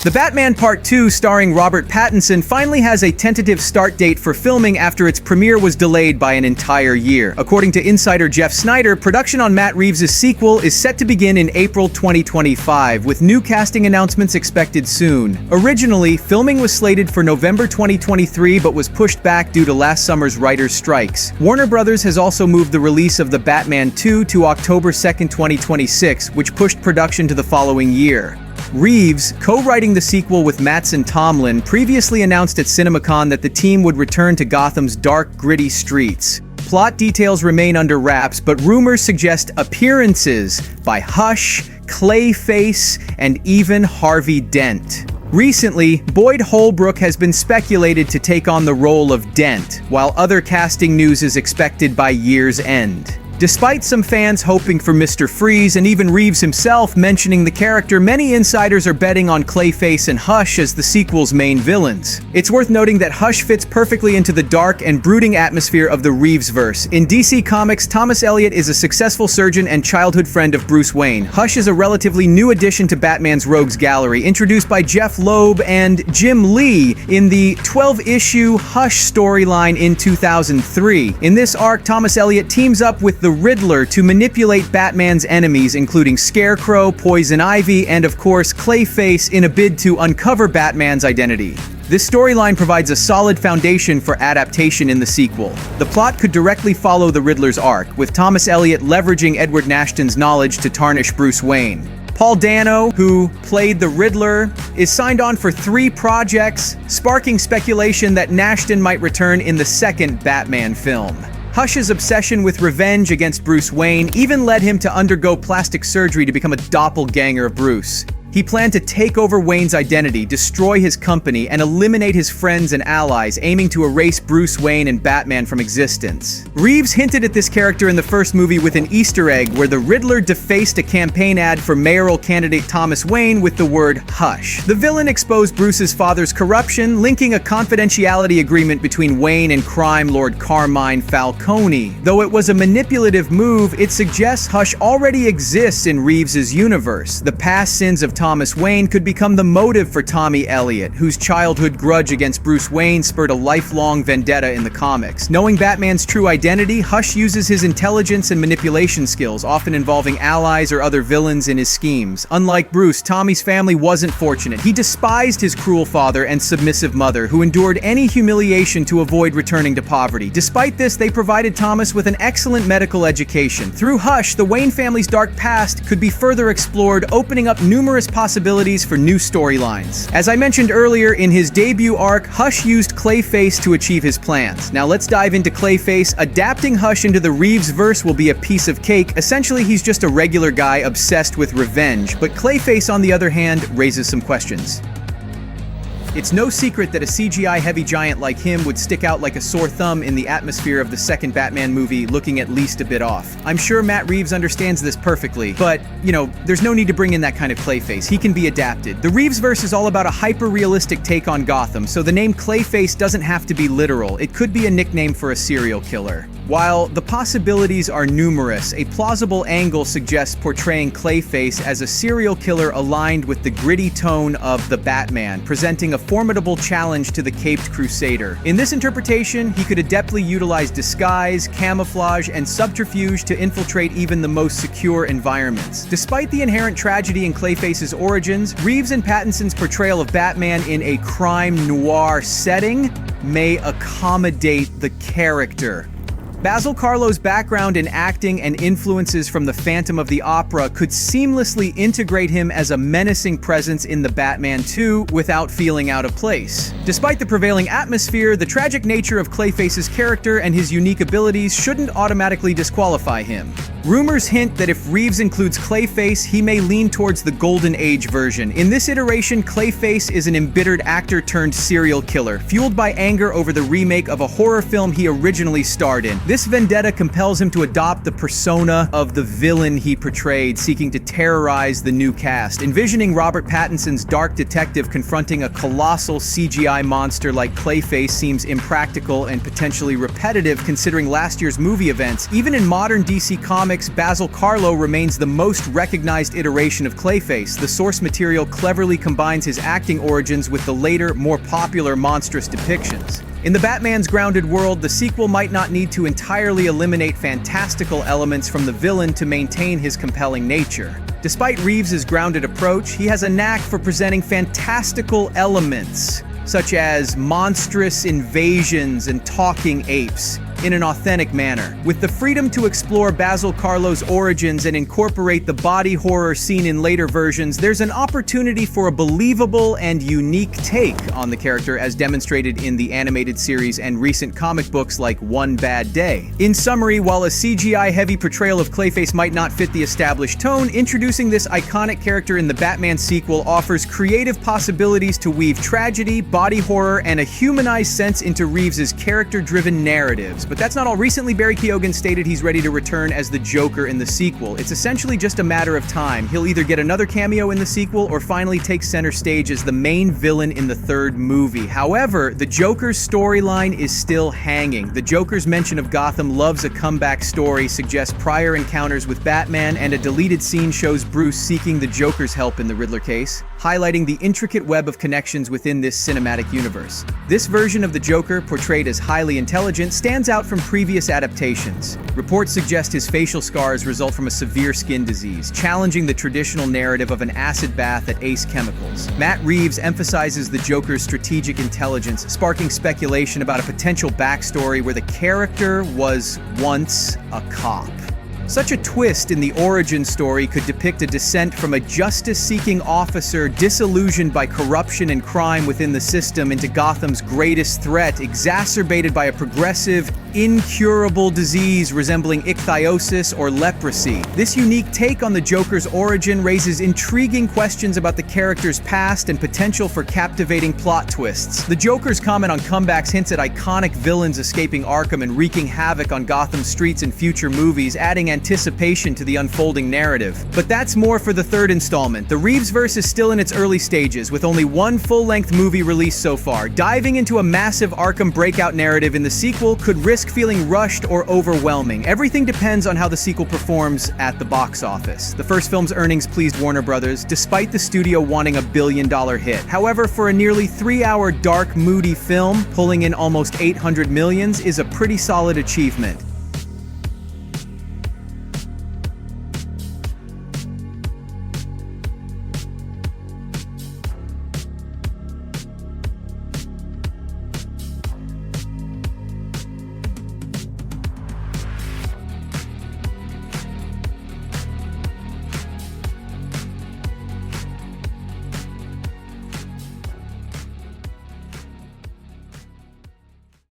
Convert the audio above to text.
The Batman Part 2, starring Robert Pattinson, finally has a tentative start date for filming after its premiere was delayed by an entire year. According to insider Jeff Snyder, production on Matt Reeves' sequel is set to begin in April 2025, with new casting announcements expected soon. Originally, filming was slated for November 2023 but was pushed back due to last summer's writers' strikes. Warner Brothers has also moved the release of The Batman 2 to October 2, 2026, which pushed production to the following year. Reeves, co-writing the sequel with Mattson Tomlin, previously announced at CinemaCon that the team would return to Gotham's dark, gritty streets. Plot details remain under wraps, but rumors suggest appearances by Hush, Clayface, and even Harvey Dent. Recently, Boyd Holbrook has been speculated to take on the role of Dent, while other casting news is expected by year's end. Despite some fans hoping for Mr. Freeze and even Reeves himself mentioning the character, many insiders are betting on Clayface and Hush as the sequel's main villains. It's worth noting that Hush fits perfectly into the dark and brooding atmosphere of the Reevesverse. In DC Comics, Thomas Elliot is a successful surgeon and childhood friend of Bruce Wayne. Hush is a relatively new addition to Batman's Rogues Gallery, introduced by Jeff Loeb and Jim Lee in the 12-issue Hush storyline in 2003. In this arc, Thomas Elliot teams up with the Riddler to manipulate Batman's enemies, including Scarecrow, Poison Ivy, and of course Clayface, in a bid to uncover Batman's identity. This storyline provides a solid foundation for adaptation in the sequel. The plot could directly follow the Riddler's arc, with Thomas Elliot leveraging Edward Nashton's knowledge to tarnish Bruce Wayne. Paul Dano, who played the Riddler, is signed on for 3 projects, sparking speculation that Nashton might return in the second Batman film. Hush's obsession with revenge against Bruce Wayne even led him to undergo plastic surgery to become a doppelganger of Bruce. He planned to take over Wayne's identity, destroy his company, and eliminate his friends and allies, aiming to erase Bruce Wayne and Batman from existence. Reeves hinted at this character in the first movie with an Easter egg where the Riddler defaced a campaign ad for mayoral candidate Thomas Wayne with the word "Hush." The villain exposed Bruce's father's corruption, linking a confidentiality agreement between Wayne and crime lord Carmine Falcone. Though it was a manipulative move, it suggests Hush already exists in Reeves's universe. The past sins of Thomas Wayne could become the motive for Tommy Elliot, whose childhood grudge against Bruce Wayne spurred a lifelong vendetta in the comics. Knowing Batman's true identity, Hush uses his intelligence and manipulation skills, often involving allies or other villains in his schemes. Unlike Bruce, Tommy's family wasn't fortunate. He despised his cruel father and submissive mother, who endured any humiliation to avoid returning to poverty. Despite this, they provided Thomas with an excellent medical education. Through Hush, the Wayne family's dark past could be further explored, opening up numerous possibilities for new storylines. As I mentioned earlier, in his debut arc, Hush used Clayface to achieve his plans. Now let's dive into Clayface. Adapting Hush into the Reevesverse will be a piece of cake. Essentially, he's just a regular guy obsessed with revenge, but Clayface, on the other hand, raises some questions. It's no secret that a CGI-heavy giant like him would stick out like a sore thumb in the atmosphere of the second Batman movie, looking at least a bit off. I'm sure Matt Reeves understands this perfectly, but, there's no need to bring in that kind of Clayface. He can be adapted. The Reevesverse is all about a hyper-realistic take on Gotham, so the name Clayface doesn't have to be literal. It could be a nickname for a serial killer. While the possibilities are numerous, a plausible angle suggests portraying Clayface as a serial killer aligned with the gritty tone of the Batman, presenting a formidable challenge to the Caped Crusader. In this interpretation, he could adeptly utilize disguise, camouflage, and subterfuge to infiltrate even the most secure environments. Despite the inherent tragedy in Clayface's origins, Reeves and Pattinson's portrayal of Batman in a crime noir setting may accommodate the character. Basil Karlo's background in acting and influences from the Phantom of the Opera could seamlessly integrate him as a menacing presence in the Batman 2 without feeling out of place. Despite the prevailing atmosphere, the tragic nature of Clayface's character and his unique abilities shouldn't automatically disqualify him. Rumors hint that if Reeves includes Clayface, he may lean towards the Golden Age version. In this iteration, Clayface is an embittered actor turned serial killer, fueled by anger over the remake of a horror film he originally starred in. This vendetta compels him to adopt the persona of the villain he portrayed, seeking to terrorize the new cast. Envisioning Robert Pattinson's dark detective confronting a colossal CGI monster like Clayface seems impractical and potentially repetitive considering last year's movie events. Even in modern DC Comics, comics, Basil Karlo remains the most recognized iteration of Clayface. The source material cleverly combines his acting origins with the later, more popular monstrous depictions. In the Batman's grounded world, the sequel might not need to entirely eliminate fantastical elements from the villain to maintain his compelling nature. Despite Reeves's grounded approach, he has a knack for presenting fantastical elements, such as monstrous invasions and talking apes, in an authentic manner. With the freedom to explore Basil Karlo's origins and incorporate the body horror seen in later versions, there's an opportunity for a believable and unique take on the character as demonstrated in the animated series and recent comic books like One Bad Day. In summary, while a CGI-heavy portrayal of Clayface might not fit the established tone, introducing this iconic character in the Batman sequel offers creative possibilities to weave tragedy, body horror, and a humanized sense into Reeves's character-driven narratives. But that's not all. Recently, Barry Keoghan stated he's ready to return as the Joker in the sequel. It's essentially just a matter of time. He'll either get another cameo in the sequel or finally take center stage as the main villain in the third movie. However, the Joker's storyline is still hanging. The Joker's mention of Gotham Loves a Comeback story suggests prior encounters with Batman, and a deleted scene shows Bruce seeking the Joker's help in the Riddler case, highlighting the intricate web of connections within this cinematic universe. This version of the Joker, portrayed as highly intelligent, stands out from previous adaptations. Reports suggest his facial scars result from a severe skin disease, challenging the traditional narrative of an acid bath at Ace Chemicals. Matt Reeves emphasizes the Joker's strategic intelligence, sparking speculation about a potential backstory where the character was once a cop. Such a twist in the origin story could depict a descent from a justice-seeking officer disillusioned by corruption and crime within the system into Gotham's greatest threat, exacerbated by a progressive, incurable disease resembling ichthyosis or leprosy. This unique take on the Joker's origin raises intriguing questions about the character's past and potential for captivating plot twists. The Joker's comment on comebacks hints at iconic villains escaping Arkham and wreaking havoc on Gotham's streets in future movies, adding anticipation to the unfolding narrative. But that's more for the third installment. The Reevesverse is still in its early stages, with only one full-length movie released so far. Diving into a massive Arkham breakout narrative in the sequel could risk feeling rushed or overwhelming. Everything depends on how the sequel performs at the box office. The first film's earnings pleased Warner Brothers, despite the studio wanting a billion-dollar hit. However, for a nearly 3-hour dark, moody film, pulling in almost $800 million is a pretty solid achievement.